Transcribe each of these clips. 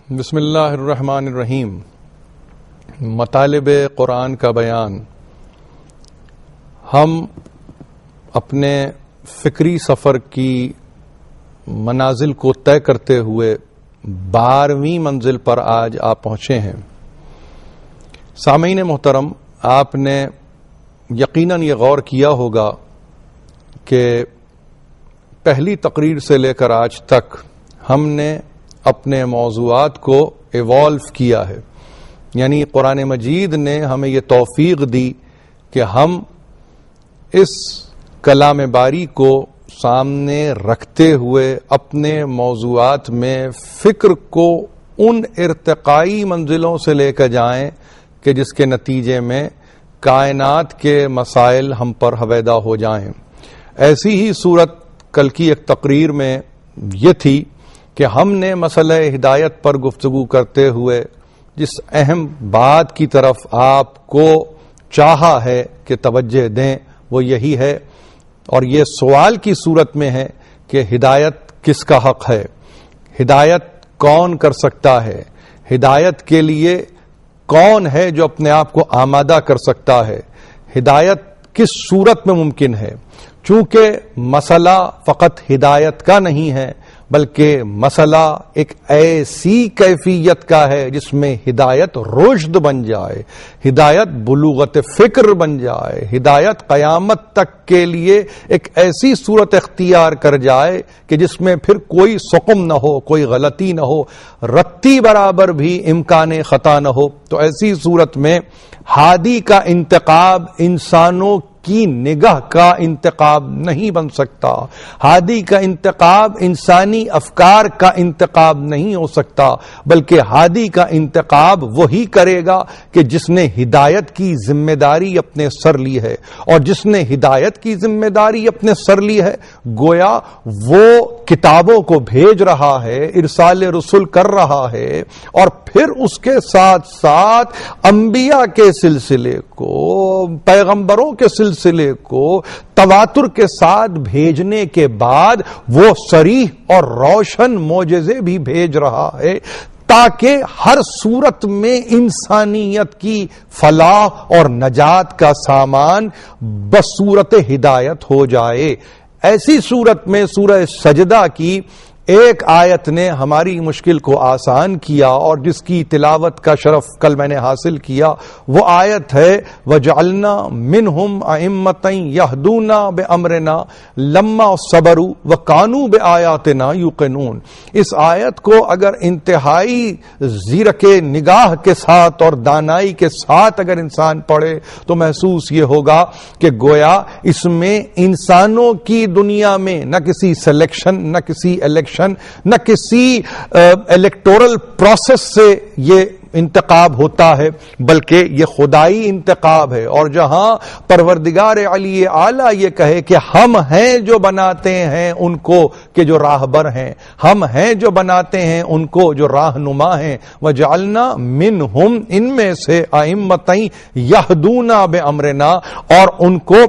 بسم اللہ الرحمن الرحیم. مطالب قرآن کا بیان. ہم اپنے فکری سفر کی منازل کو طے کرتے ہوئے 12ویں منزل پر آج آپ پہنچے ہیں. سامعین محترم، آپ نے یقیناً یہ غور کیا ہوگا کہ پہلی تقریر سے لے کر آج تک ہم نے اپنے موضوعات کو ایوالو کیا ہے. یعنی قرآن مجید نے ہمیں یہ توفیق دی کہ ہم اس کلام باری کو سامنے رکھتے ہوئے اپنے موضوعات میں فکر کو ان ارتقائی منزلوں سے لے کر جائیں کہ جس کے نتیجے میں کائنات کے مسائل ہم پر حویدہ ہو جائیں. ایسی ہی صورت کل کی ایک تقریر میں یہ تھی کہ ہم نے مسئلہ ہدایت پر گفتگو کرتے ہوئے جس اہم بات کی طرف آپ کو چاہا ہے کہ توجہ دیں وہ یہی ہے، اور یہ سوال کی صورت میں ہے کہ ہدایت کس کا حق ہے، ہدایت کون کر سکتا ہے، ہدایت کے لیے کون ہے جو اپنے آپ کو آمادہ کر سکتا ہے، ہدایت کس صورت میں ممکن ہے. چونکہ مسئلہ فقط ہدایت کا نہیں ہے بلکہ مسئلہ ایک ایسی کیفیت کا ہے جس میں ہدایت رشد بن جائے، ہدایت بلوغت فکر بن جائے، ہدایت قیامت تک کے لیے ایک ایسی صورت اختیار کر جائے کہ جس میں پھر کوئی سقم نہ ہو، کوئی غلطی نہ ہو، رتی برابر بھی امکان خطا نہ ہو. تو ایسی صورت میں ہادی کا انتخاب انسانوں کی نگاہ کا انتخاب نہیں بن سکتا، ہادی کا انتخاب انسانی افکار کا انتخاب نہیں ہو سکتا، بلکہ ہادی کا انتخاب وہی کرے گا کہ جس نے ہدایت کی ذمہ داری اپنے سر لی ہے. اور جس نے ہدایت کی ذمہ داری اپنے سر لی ہے گویا وہ کتابوں کو بھیج رہا ہے، ارسال رسول کر رہا ہے، اور پھر اس کے ساتھ ساتھ انبیاء کے سلسلے کو، پیغمبروں کے سلسلے کو تواتر کے ساتھ بھیجنے کے بعد وہ صریح اور روشن معجزے بھی بھیج رہا ہے تاکہ ہر صورت میں انسانیت کی فلاح اور نجات کا سامان بصورت ہدایت ہو جائے. ایسی صورت میں سورہ سجدہ کی ایک آیت نے ہماری مشکل کو آسان کیا، اور جس کی تلاوت کا شرف کل میں نے حاصل کیا. وہ آیت ہے وَجَعَلْنَا مِنْهُمْ أَئِمَّةً يَهْدُونَ بِأَمْرِنَا لَمَّا صَبَرُوا وَكَانُوا بِآيَاتِنَا يُوقِنُونَ. اس آیت کو اگر انتہائی زیرک نگاہ کے ساتھ اور دانائی کے ساتھ اگر انسان پڑھے تو محسوس یہ ہوگا کہ گویا اس میں انسانوں کی دنیا میں نہ کسی سلیکشن، نہ کسی الیکشن، نہ کسی الیکٹورل پروسیس سے یہ انتخاب ہوتا ہے بلکہ یہ خدائی انتخاب ہے. اور جہاں پروردگار علی اعلیٰ یہ کہے کہ ہم ہیں جو بناتے ہیں ان کو کہ جو راہبر ہیں، ہم ہیں جو بناتے ہیں ان کو جو راہنما ہیں، وَجَعَلْنَا مِنْهُمْ، ان میں سے أَئِمَّةً يَهْدُونَ بِأَمْرِنَا، اور ان کو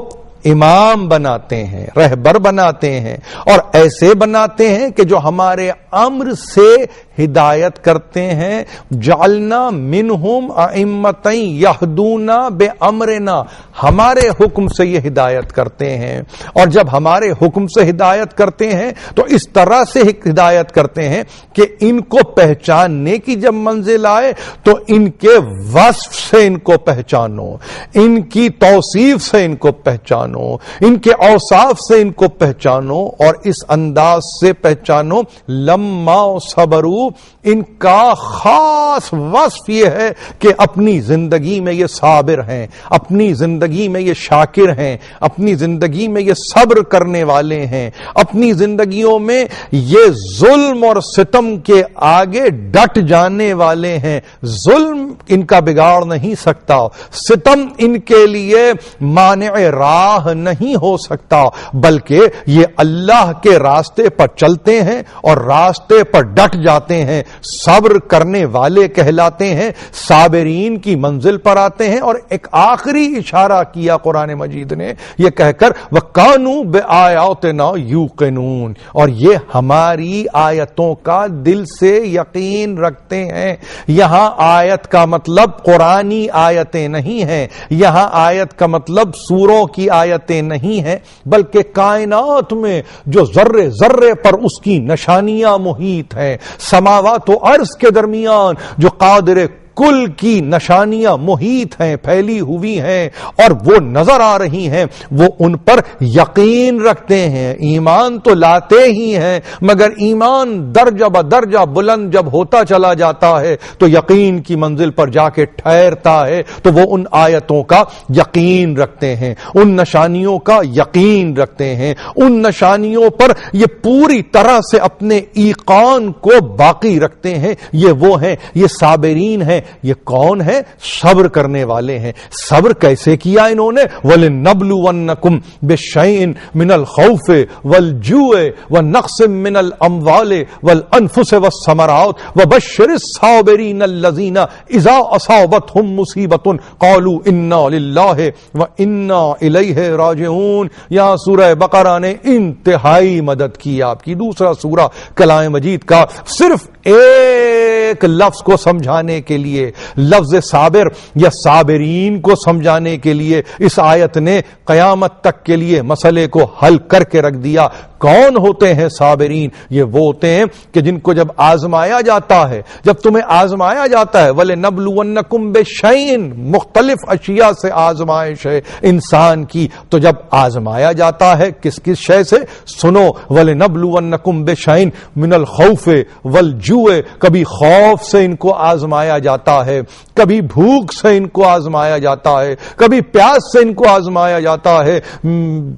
امام بناتے ہیں، رہبر بناتے ہیں، اور ایسے بناتے ہیں کہ جو ہمارے امر سے ہدایت کرتے ہیں. جعلنا منہم ائمۃ یہدون بامرنا، ہمارے حکم سے یہ ہدایت کرتے ہیں. اور جب ہمارے حکم سے ہدایت کرتے ہیں تو اس طرح سے ہدایت کرتے ہیں کہ ان کو پہچاننے کی جب منزل آئے تو ان کے وصف سے ان کو پہچانو، ان کی توصیف سے ان کو پہچانو، ان کے اوصاف سے ان کو پہچانو، اور اس انداز سے پہچانو لما صبروا، ان کا خاص وصف یہ ہے کہ اپنی زندگی میں یہ صابر ہیں، اپنی زندگی میں یہ شاکر ہیں، اپنی زندگی میں یہ صبر کرنے والے ہیں، اپنی زندگیوں میں یہ ظلم اور ستم کے آگے ڈٹ جانے والے ہیں. ظلم ان کا بگاڑ نہیں سکتا، ستم ان کے لیے مانع راہ نہیں ہو سکتا، بلکہ یہ اللہ کے راستے پر چلتے ہیں اور راستے پر ڈٹ جاتے ہیں, صبر کرنے والے کہلاتے ہیں, صابرین کی منزل پر آتے ہیں. اور ایک آخری اشارہ کیا قرآن مجید نے یہ کہہ کر وَقَانُوا بِآيَاتِنَا يُوقِنُونَ, اور یہ ہماری آیتوں کا دل سے یقین رکھتے ہیں. یہاں آیت کا مطلب قرآنی آیتیں نہیں ہیں, یہاں آیت کا مطلب سوروں کی آیتیں نہیں ہیں, بلکہ کائنات میں جو ذرے ذرے پر اس کی نشانیاں محیط ہیں, سماوات و عرض کے درمیان جو قادر کل کی نشانیاں محیط ہیں, پھیلی ہوئی ہیں اور وہ نظر آ رہی ہیں, وہ ان پر یقین رکھتے ہیں. ایمان تو لاتے ہی ہیں, مگر ایمان درجہ بدرجہ بلند جب ہوتا چلا جاتا ہے تو یقین کی منزل پر جا کے ٹھہرتا ہے. تو وہ ان آیتوں کا یقین رکھتے ہیں, ان نشانیوں کا یقین رکھتے ہیں, ان نشانیوں پر یہ پوری طرح سے اپنے ایقان کو باقی رکھتے ہیں. یہ وہ ہیں, یہ صابرین ہیں. یہ کون ہے؟ صبر کرنے والے ہیں. صبر کیسے کیا انہوں نے؟ وَلِنَبْلُوَنَّكُمْ بِشَيْءٍ مِّنَ الْخَوْفِ وَالْجُوعِ وَنَقْصٍ مِّنَ الْأَمْوَالِ وَالْأَنفُسِ وَالثَّمَرَاتِ وَبَشِّرِ الصَّابِرِينَ الَّذِينَ إِذَا أَصَابَتْهُمْ مُصِيبَةٌ قَالُوا إِنَّا لِلَّهِ وَإِنَّا إِلَيْهِ راجعون. یہاں سورہ بقرہ نے انتہائی مدد کی آپ کی. دوسرا سورہ کلام مجید کا صرف ایک لفظ کو سمجھانے کے لیے, لفظ صابر یا صابرین کو سمجھانے کے لیے اس آیت نے قیامت تک کے لیے مسئلے کو حل کر کے رکھ دیا. کون ہوتے ہیں صابرین؟ یہ وہ ہوتے ہیں کہ جن کو جب آزمایا جاتا ہے, جب تمہیں آزمایا جاتا ہے, وَلِنَبْلُوَنَّكُمْ بِشَيْءٍ, مختلف اشیاء سے آزمائش ہے انسان کی, تو جب آزمایا جاتا ہے کس کس شے سے؟ سنو, وَلِنَبْلُوَنَّكُمْ بِشَيْءٍ مِّنَ الْخَوْفِ وَالْجُوعِ, کبھی خوف سے ان کو آزمایا جاتا ہے, کبھی بھوک سے ان کو آزمایا جاتا ہے, کبھی پیاس سے ان کو آزمایا جاتا ہے.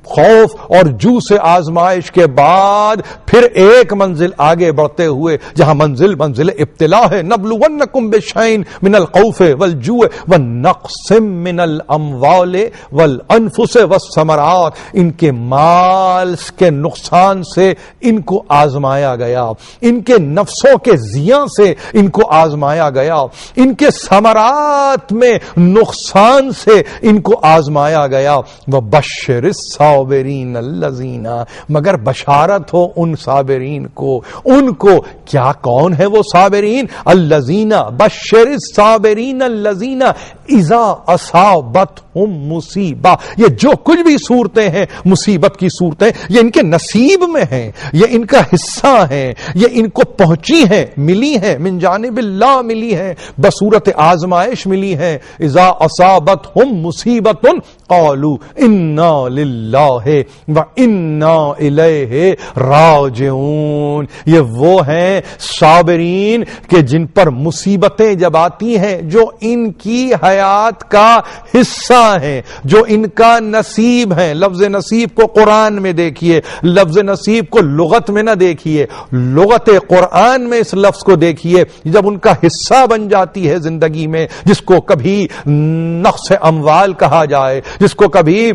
خوف اور جو سے آزمائش کے بعد پھر ایک منزل آگے بڑھتے ہوئے, جہاں منزل ابتلا ہے, نبلونکم بشیء من الخوف والجوع ونقص من الاموال والانفس والثمرات, ان کے مال کے نقصان سے ان کو آزمایا گیا, ان کے نفسوں کے زیاں سے ان کو آزمایا گیا, ان کے ثمرات میں نقصان سے ان کو آزمایا گیا. وبشر الصابرین الذین, مگر بشارت ہو ان صابرین کو, ان کو کیا, کون ہے وہ صابرین؟ الذین, بشر الصابرین الذین اذا اصابتہم مصیبہ, یہ جو کچھ بھی صورتیں ہیں, مصیبت کی صورتیں, یہ ان کے نصیب میں ہیں, یہ ان کا حصہ ہیں, یہ ان کو پہنچی ہیں, ملی ہیں, من جانب اللہ ملی ہیں, بصورت آزمائش ملی ہیں. اذا اصابتہم مصیبت قالوا انا للہ وانا الیہ راجعون. یہ وہ ہیں صابرین کہ جن پر مصیبتیں جب آتی ہیں, جو ان کی حیات کا حصہ ہیں, جو ان کا نصیب ہیں. لفظ نصیب کو قرآن میں دیکھیے, لفظ نصیب کو لغت میں نہ دیکھیے, لغت قرآن میں اس لفظ کو دیکھیے. جب ان کا حصہ بن جاتی ہے زندگی میں, جس کو کبھی نقص اموال کہا جائے, جس کو کبھی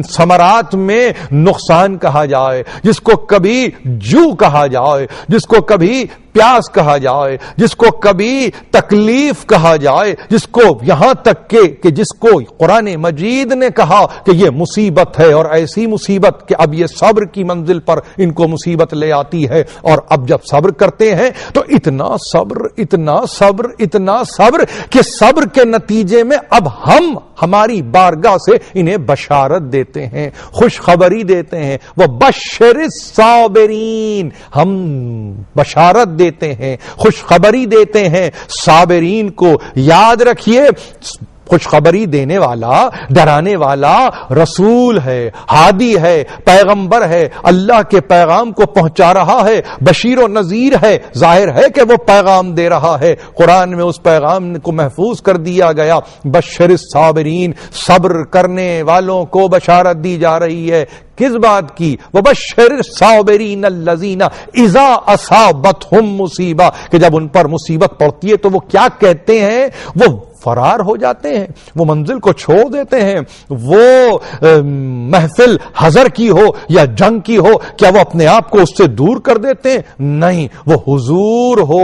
ثمرات میں نقصان کہا جائے, جس کو کبھی جو کہا جائے, جس کو کبھی پیاس کہا جائے, جس کو کبھی تکلیف کہا جائے, جس کو یہاں تک کہ جس کو قرآن مجید نے کہا کہ یہ مصیبت ہے, اور ایسی مصیبت کہ اب یہ صبر کی منزل پر ان کو مصیبت لے آتی ہے, اور اب جب صبر کرتے ہیں تو اتنا صبر, اتنا صبر, اتنا صبر کہ صبر کے نتیجے میں اب ہم ہماری بارگاہ سے انہیں بشارت دیتے ہیں, خوشخبری دیتے ہیں. وہ بشر الصابرین, ہم بشارت دیتے ہیں, خوشخبری دیتے ہیں صابرین کو. یاد رکھیے, خوشخبری دینے والا, ڈرانے والا رسول ہے, ہادی ہے, پیغمبر ہے, اللہ کے پیغام کو پہنچا رہا ہے, بشیر و نذیر ہے. ظاہر ہے کہ وہ پیغام دے رہا ہے, قرآن میں اس پیغام کو محفوظ کر دیا گیا. بشر الصابرین, صبر کرنے والوں کو بشارت دی جا رہی ہے. کس بات کی؟ وبشر الصابرین الذین اذا اصابتہم مصیبہ, کہ جب ان پر مصیبت پڑتی ہے تو وہ کیا کہتے ہیں؟ وہ فرار ہو جاتے ہیں، وہ منزل کو چھوڑ دیتے ہیں، وہ محفل حضر کی ہو یا جنگ کی ہو، کیا وہ اپنے آپ کو اس سے دور کر دیتے ہیں؟ نہیں، وہ حضور ہو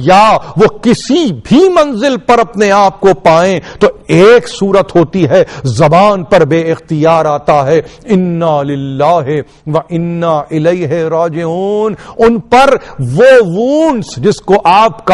یا وہ کسی بھی منزل پر اپنے آپ کو پائیں تو ایک صورت ہوتی ہے، زبان پر بے اختیار آتا ہے انا للہ و انا الیہ راجعون. ان پر وہ وونس جس کو آپ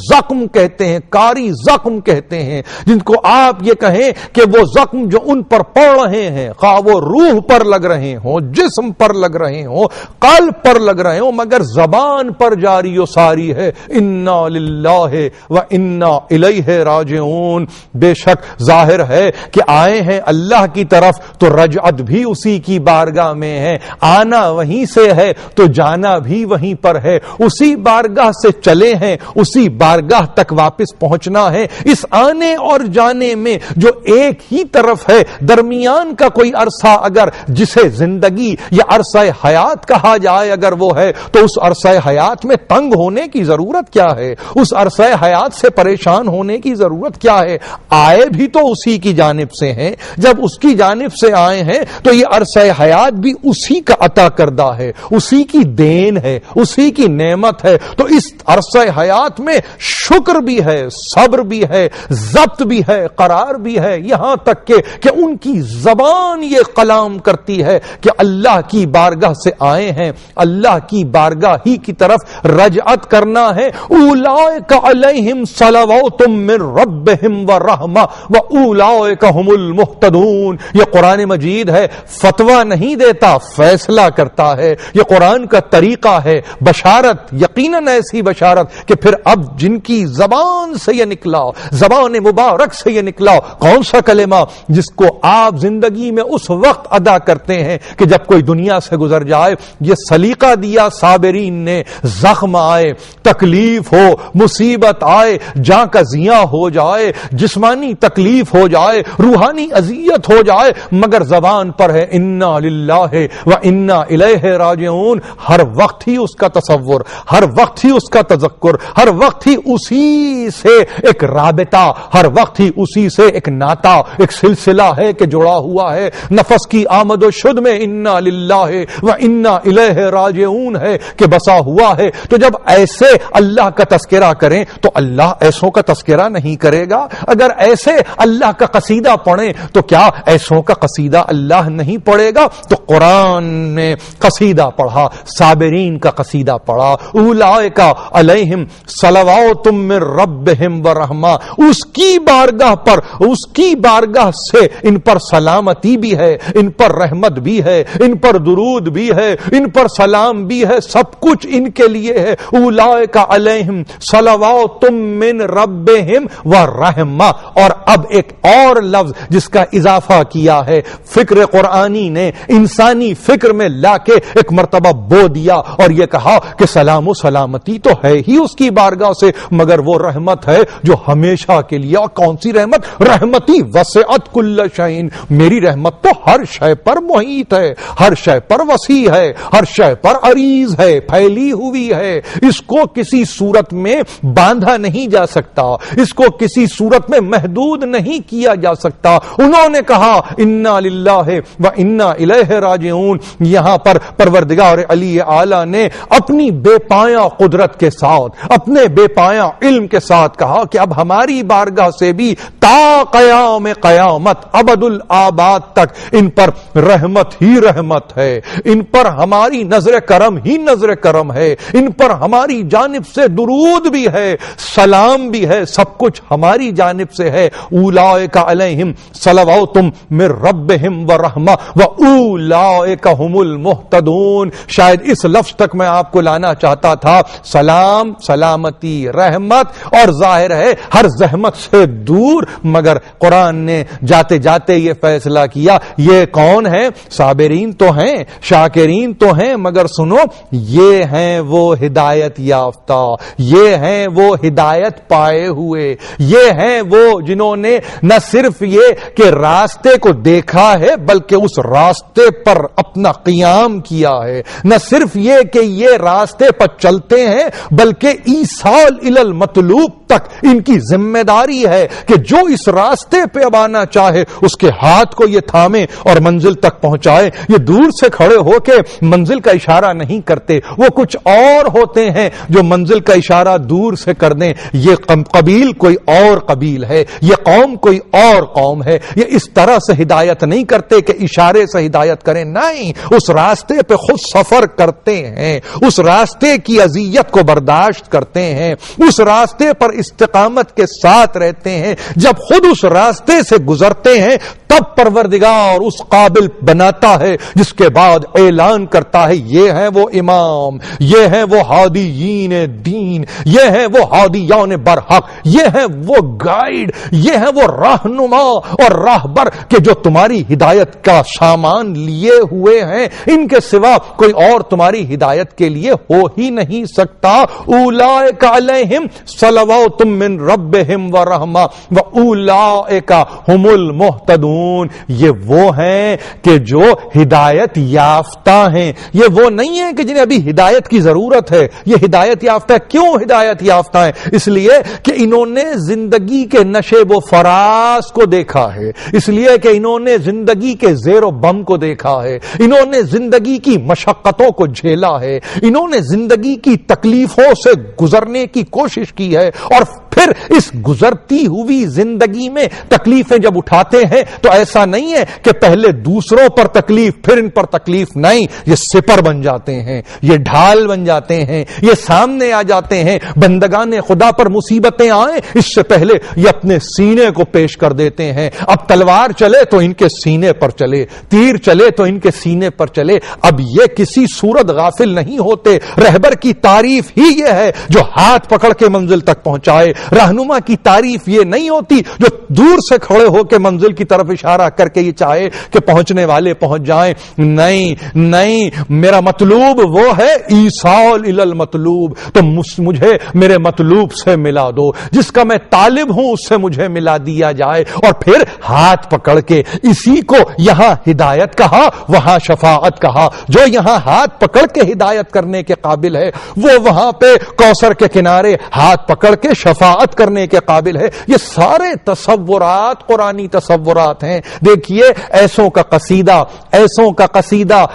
زخم کہتے ہیں، کاری زخم کہتے ہیں، جن کو آپ یہ کہیں کہ وہ زخم جو ان پر پڑ رہے ہیں، خواہ وہ روح پر لگ رہے ہوں، جسم پر لگ رہے ہوں، قلب پر لگ رہے ہوں، مگر زبان پر جاری و ساری ہے انا للہ و انا الیہ راجعون. بے شک ظاہر ہے کہ آئے ہیں اللہ کی طرف تو رجعت بھی اسی کی بارگاہ میں ہے، آنا وہیں سے ہے تو جانا بھی وہیں پر ہے، اسی بارگاہ سے چلے ہیں، اسی بارگاہ تک واپس پہنچنا ہے. اس آنے اور جانے میں جو ایک ہی طرف ہے، درمیان کا کوئی عرصہ اگر جسے زندگی یا عرصہ حیات کہا جائے اگر وہ ہے تو اس عرصہ حیات میں تنگ ہونے کی ضرورت کیا ہے؟ اس عرصہ حیات سے پریشان ہونے کی ضرورت کیا ہے؟ آئے بھی تو اسی کی جانب سے ہیں، جب اس کی جانب سے آئے ہیں تو یہ عرصہ حیات بھی اسی کا عطا کردہ ہے، اسی کی دین ہے، اسی کی نعمت ہے. تو اس عرصہ حیات میں شکر بھی ہے، صبر بھی ہے، ضبط بھی ہے، قرار بھی ہے، یہاں تک کہ ان کی زبان یہ کلام کرتی ہے کہ اللہ کی بارگاہ سے آئے ہیں، اللہ کی بارگاہ ہی کی طرف رجعت کرنا ہے. اولئک علیہم صلوات من ربہم ورحمہ واولئک هم المہتدون. یہ قرآن مجید ہے، فتویٰ نہیں دیتا، فیصلہ کرتا ہے. یہ قرآن کا طریقہ ہے، بشارت، یقیناً ایسی بشارت کہ پھر اب جن کی زبان سے یہ نکلا، زبان مبارک سے یہ نکلا، کون سا کلمہ جس کو آپ زندگی میں اس وقت ادا کرتے ہیں کہ جب کوئی دنیا سے گزر جائے. یہ سلیقہ دیا صابرین نے، زخم آئے، تکلیف ہو، مصیبت آئے، جاں کا زیاں ہو جائے، جسمانی تکلیف ہو جائے، روحانی اذیت ہو جائے، مگر زبان پر ہے انا للہ و انا الیہ راجعون. ہر وقت ہی اس کا تصور، ہر وقت ہی اس کا تذکر، ہر وقت ہی اسی سے ایک رابطہ، ہر وقت ہی اسی سے ایک ناطہ، ایک سلسلہ ہے کہ جڑا ہوا ہے. نفس کی آمد و شد میں انا للہ و انا الیہ راجعون ہے کہ بسا ہوا ہے. تو جب ایسے اللہ کا تذکرہ کریں تو اللہ ایسوں کا تذکرہ نہیں کرے گا؟ اگر ایسے اللہ کا قصیدہ پڑھیں تو کیا ایسوں کا قصیدہ اللہ نہیں پڑھے گا؟ تو قرآن نے قصیدہ پڑھا، صابرین کا قصیدہ پڑھا. اولئک علیہم صلوات من ربہم ورحمہ. اس کی بارگاہ پر، اس کی بارگاہ سے ان پر سلامتی بھی ہے، ان پر رحمت بھی ہے، ان پر درود بھی ہے، ان پر سلام بھی ہے، سب کچھ ان کے لیے ہے. اولئک علیہم صلوات من ربہم ورحمہ. اور اب ایک اور لفظ جس کا اضافہ کیا ہے فکر قرآنی نے، انسانی فکر میں لا کے ایک مرتبہ بو دیا اور یہ کہا کہ سلام و سلامتی تو ہے ہی اس کی بارگاہ سے، مگر وہ رحمت ہے جو ہمیشہ کے لیے. اور کون سی رحمت؟ رحمتی وسعت کل شیء. میری رحمت تو ہر شے پر محیط ہے، ہر شے پر وسیع ہے، ہر شے پر عریض ہے، پھیلی ہوئی ہے. اس کو کسی صورت میں باندھا نہیں جا سکتا، اس کو کسی صورت میں محدود نہیں کیا جا سکتا. انہوں نے کہا انا للہ و انا الیہ راجعون. یہاں پر پروردگار علی اعلی نے اپنی بے پایاں قدرت کے ساتھ، اپنے بے پایاں علم کے ساتھ کہا کہ اب ہماری بارگاہ سے بھی تا قیام قیامت ابد الآباد تک ان پر رحمت ہی رحمت ہے، ان پر ہماری نظر کرم ہی نظر کرم ہے، ان پر ہماری جانب سے درود بھی ہے، سلام بھی ہے، سب کچھ ہماری جانب سے ہے. اولئک علیہم صلوات من ربہم ورحمہ واولئک هم المہتدون. شاید اس لفظ تک میں آپ کو لانا چاہتا تھا، سلام، سلامتی، رحمت، اور ظاہر ہے ہر زحمت سے دور. مگر قرآن نے جاتے جاتے یہ فیصلہ کیا یہ کون ہے؟ صابرین تو ہیں، شاکرین تو ہیں، مگر سنو یہ ہیں وہ ہدایت یافتہ، یہ ہیں وہ ہدایت پائے ہوئے، یہ ہیں وہ جن انہوں نے نہ صرف یہ کہ راستے کو دیکھا ہے بلکہ اس راستے پر اپنا قیام کیا ہے، نہ صرف یہ کہ یہ راستے پر چلتے ہیں بلکہ ایصال الی المطلوب تک ان کی ذمہ داری ہے کہ جو اس راستے پہ اب آنا چاہے اس کے ہاتھ کو یہ تھامے اور منزل تک پہنچائے۔ یہ دور سے کھڑے ہو کے منزل کا اشارہ نہیں کرتے، وہ کچھ اور ہوتے ہیں جو منزل کا اشارہ دور سے کر دیں۔ یہ قبیل کوئی اور قبیل ہے، یہ قوم کوئی اور قوم ہے، یہ اس طرح سے ہدایت نہیں کرتے کہ اشارے سے ہدایت کریں، نہیں، اس راستے پہ خود سفر کرتے ہیں، اس راستے کی اذیت کو برداشت کرتے ہیں، اس راستے پر استقامت کے ساتھ رہتے ہیں۔ جب خود اس راستے سے گزرتے ہیں تب پروردگار اس قابل بناتا ہے جس کے بعد اعلان کرتا ہے یہ ہے وہ امام، یہ ہے وہ ہادیین دین، یہ ہے وہ ہادیان برحق، یہ ہے وہ گائیڈ، یہ ہے وہ رہنما اور راہبر کہ جو تمہاری ہدایت کا سامان لیے ہوئے ہیں، ان کے سوا کوئی اور تمہاری ہدایت کے لیے ہو ہی نہیں سکتا۔ اولئک علیہم صلوات من ربہم ورحمہ واولئک ہم المہتدون۔ یہ وہ ہیں کہ جو ہدایت یافتہ ہیں، یہ وہ نہیں ہے کہ جنہیں ابھی ہدایت کی ضرورت ہے۔ یہ ہدایت یافتہ کیوں ہدایت یافتہ ہیں؟ اس لیے کہ انہوں نے زندگی کے نشیب و فراز کو دیکھا ہے، اس لیے کہ انہوں نے زندگی کے زیر و بم کو دیکھا ہے، انہوں نے زندگی کی مشقتوں کو جھیلا ہے، انہوں نے زندگی کی تکلیفوں سے گزرنے کی کوشش کی ہے، اور پھر اس گزرتی ہوئی زندگی میں تکلیفیں جب اٹھاتے ہیں تو ایسا نہیں ہے کہ پہلے دوسروں پر تکلیف پھر ان پر تکلیف، نہیں، یہ سپر بن جاتے ہیں، یہ ڈھال بن جاتے ہیں، یہ سامنے آ جاتے ہیں۔ بندگان خدا پر مصیبتیں آئیں اس سے پہلے یہ اپنے سینے کو پیش کر دیتے ہیں۔ اب تلوار چلے تو ان کے سینے پر چلے، تیر چلے تو ان کے سینے پر چلے۔ اب یہ کسی صورت غافل نہیں ہوتے۔ رہبر کی تعریف ہی یہ ہے جو ہاتھ پکڑ کے منزل تک پہنچائے، رہنما کی تعریف یہ نہیں ہوتی جو دور سے کھڑے ہو کے منزل کی طرف اشارہ کر کے یہ چاہے کہ پہنچنے والے پہنچ جائیں۔ نہیں، میرا مطلوب وہ ہے ایصال الی المطلوب، تو مجھے میرے مطلوب سے ملا دو، جس کا میں طالب ہوں اس سے مجھے ملا دیا جائے، اور پھر ہاتھ پکڑ کے اسی کو یہاں ہدایت کہا، وہاں شفاعت کہا۔ جو یہاں ہاتھ پکڑ کے ہدایت کرنے کے قابل ہے وہ وہاں پہ کوثر کے کنارے ہاتھ پکڑ کے شفاعت کرنے کے قابل ہے۔ یہ سارے تصورات قرآنی تصورات ہیں۔ دیکھیے ایسوں کا قصیدہ،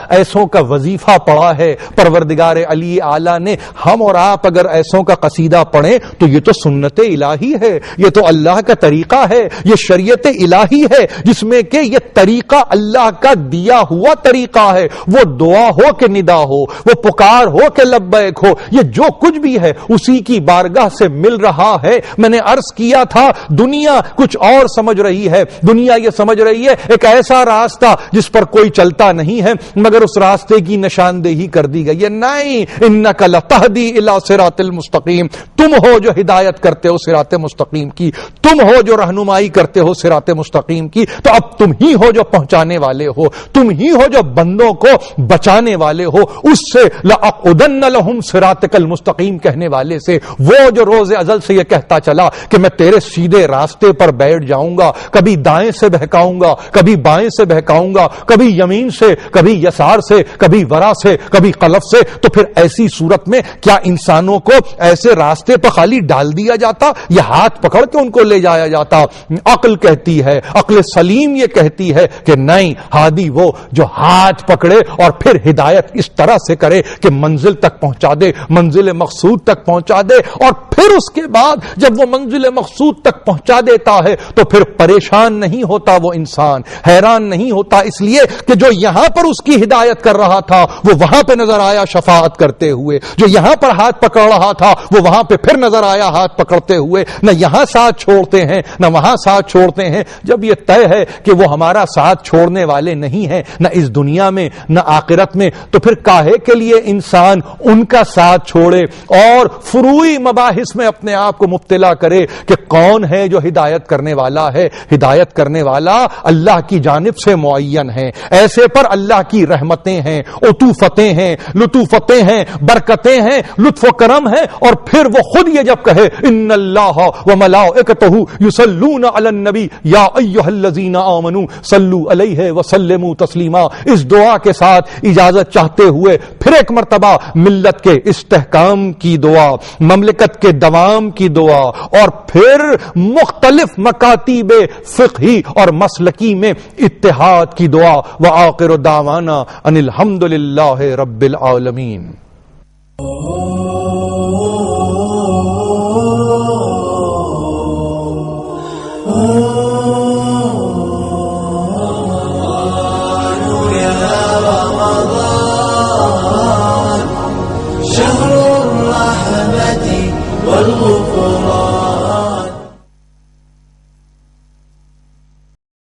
ایسوں کا وظیفہ پڑھا ہے پروردگار علی اعلیٰ نے۔ ہم اور آپ اگر ایسوں کا قصیدہ پڑھیں تو یہ تو سنت الہی ہے، یہ تو اللہ کا طریقہ ہے، یہ شریعت الہی ہے جس میں کہ یہ طریقہ اللہ کا دیا ہوا طریقہ ہے۔ وہ دعا ہو کہ ندا ہو، وہ پکار ہو کہ لبیک ہو، یہ جو کچھ بھی ہے اسی کی بارگاہ سے مل رہا ہے۔ میں نے عرض کیا تھا دنیا کچھ اور سمجھ رہی ہے، دنیا یہ سمجھ رہی ہے ایک ایسا راستہ جس پر کوئی چلتا نہیں ہے مگر اس راستے کی نشاندہی کر دی گئی ہے۔ نہیں، انک لتہدی الی صراط المستقیم، تم ہو جو ہدایت کرتے ہو صراط مستقیم کی، تم ہو جو رہنمائی کرتے ہو صراط مستقیم کی، تو اب تم ہی ہو جو پہنچانے والے ہو، تم ہی ہو جو بندوں کو بچانے والے ہو اس سے لأقعدن لہم صراطک المستقیم کہنے والے سے، وہ جو روز ازل سے یہ کہتا چلا کہ میں تیرے سیدھے راستے پر بیٹھ جاؤں گا، کبھی دائیں سے بہکاؤں گا، کبھی بائیں سے بہکاؤں گا، کبھی یمین سے، کبھی یسار سے، کبھی ورا سے، کبھی خلف سے، تو پھر ایسی صورت میں کیا انسانوں کو ایسے راستے پر خالی ڈال دیا جاتا یا ہاتھ پکڑ کے ان کو لے جایا جاتا؟ عقل کہتی ہے، عقل سلیم یہ کہتی ہے کہ نہیں، ہادی وہ جو ہاتھ پکڑے اور پھر ہدایت اس طرح سے کرے کہ منزل تک پہنچا دے، منزل مقصود تک پہنچا دے، اور پھر اس کے بعد جب وہ منزل مقصود تک پہنچا دیتا ہے تو پھر پریشان نہیں ہوتا وہ انسان، حیران نہیں ہوتا، اس لیے کہ جو یہاں پر اس کی ہدایت کر رہا تھا وہ وہاں پہ نظر آیا شفاعت کرتے ہوئے، جو یہاں پر ہاتھ پکڑ رہا تھا وہ وہاں پہ پھر نظر آیا ہاتھ پکڑتے ہوئے۔ نہ یہاں ساتھ چھوڑتے ہیں نہ وہاں ساتھ چھوڑتے ہیں۔ جب یہ طے ہے کہ وہ ہمارا ساتھ چھوڑنے والے نہیں ہیں، نہ اس دنیا میں نہ آخرت میں، تو پھر کاہے کے لیے انسان ان کا ساتھ چھوڑے اور فروعی مباحث میں اپنے آپ کو مبتلا کرے کہ کون ہے جو ہدایت کرنے والا ہے. ہدایت کرنے والا اللہ کی جانب سے معین ہے. ایسے پر اللہ کی رحمتیں ہیں, عطوفتیں ہیں, لطوفتیں ہیں, برکتیں ہیں, لطف و کرم ہے. اور پھر وہ خود یہ جب کہے ان اللہ و ملائکتہ یصلون علی النبی یا ایھا الذین آمنوا صلوا علیہ وسلموا تسلیما, اس دعا کے ساتھ اجازت چاہتے ہوئے پھر ایک مرتبہ ملت کے استحکام کی دعا, مملکت کے دوام کی دعا, اور پھر مختلف مکاتب فقہی اور مسلکی میں اتحاد کی دعا. وآخر دعوانا ان الحمد للہ رب العالمین. شهر الرحمة والغفران